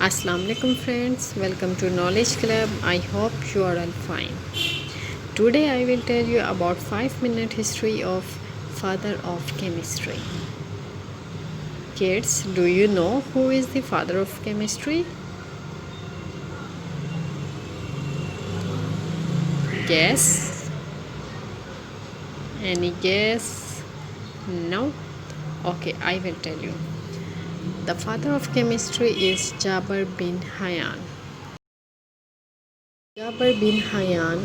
Assalamu alaikum friends, welcome to Knowledge Club. I hope you are all fine. Today I will tell you about 5-minute history of father of chemistry. Kids, do you know who is the father of chemistry? Guess? Any guess? No? Okay, I will tell you. The father of chemistry is Jabir bin Hayyan. Jabir bin Hayyan,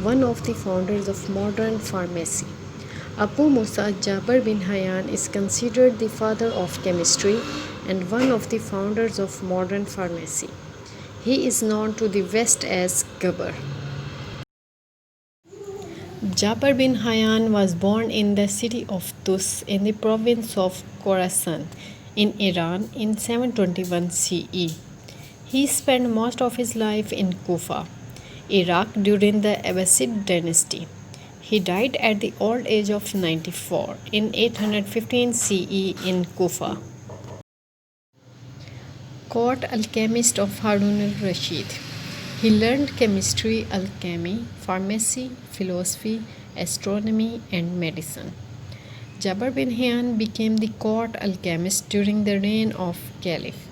one of the founders of modern pharmacy. Abu Musa Jabir bin Hayyan is considered the father of chemistry and one of the founders of modern pharmacy. He is known to the West as Gabbar. Jabir bin Hayyan was born in the city of Tus in the province of Khorasan in Iran in 721 CE. He spent most of his life in Kufa, Iraq during the Abbasid dynasty. He died at the old age of 94 in 815 CE in Kufa. Court alchemist of Harun al-Rashid. He learned chemistry, alchemy, pharmacy, philosophy, astronomy, and medicine. Jabir bin Hayyan became the court alchemist during the reign of Caliph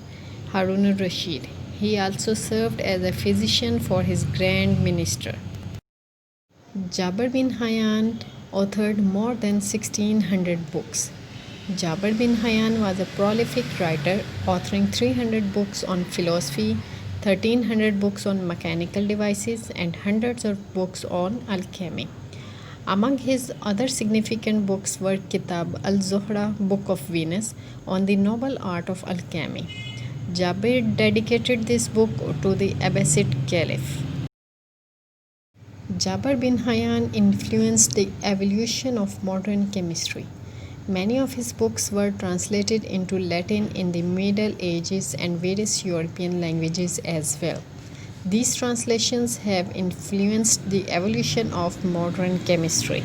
Harun al-Rashid. He also served as a physician for his grand minister. Jabir bin Hayyan authored more than 1600 books. Jabir bin Hayyan was a prolific writer, authoring 300 books on philosophy, 1300 books on mechanical devices, and hundreds of books on alchemy. Among his other significant books were Kitab al-Zuhra, Book of Venus, on the noble art of alchemy. Jabir dedicated this book to the Abbasid Caliph. Jabir bin Hayyan influenced the evolution of modern chemistry. Many of his books were translated into Latin in the Middle Ages and various European languages as well. These translations have influenced the evolution of modern chemistry.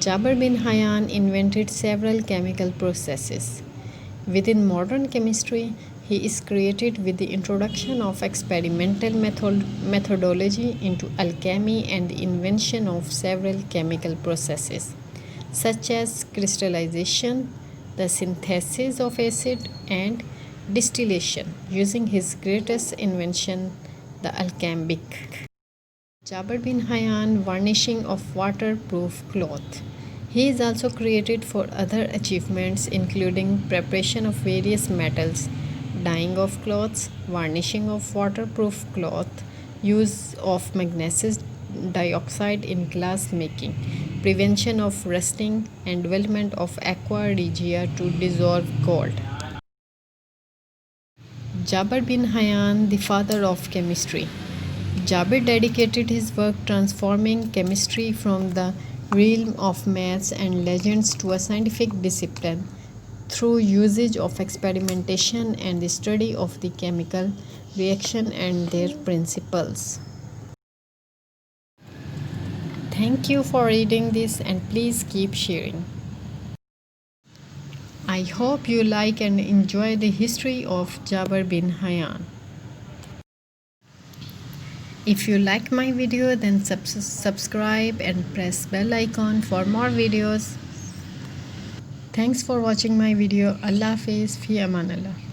Jabir bin Hayyan invented several chemical processes. Within modern chemistry, he is credited with the introduction of experimental methodology into alchemy and the invention of several chemical processes, such as crystallization, the synthesis of acid, and distillation, using his greatest invention, the alembic. Jabir bin Hayyan varnishing of waterproof cloth. He is also credited for other achievements including preparation of various metals, dyeing of clothes, varnishing of waterproof cloth, use of magnesium dioxide in glass making, prevention of rusting, and development of aqua regia to dissolve gold. Jabir bin Hayyan, the father of chemistry. Jabir dedicated his work transforming chemistry from the realm of maths and legends to a scientific discipline through usage of experimentation and the study of the chemical reaction and their principles. Thank you for reading this and please keep sharing. I hope you like and enjoy the history of Jabir bin Hayyan. If you like my video, then subscribe and press bell icon for more videos. Thanks for watching my video. Allah Hafiz, fi aman Allah.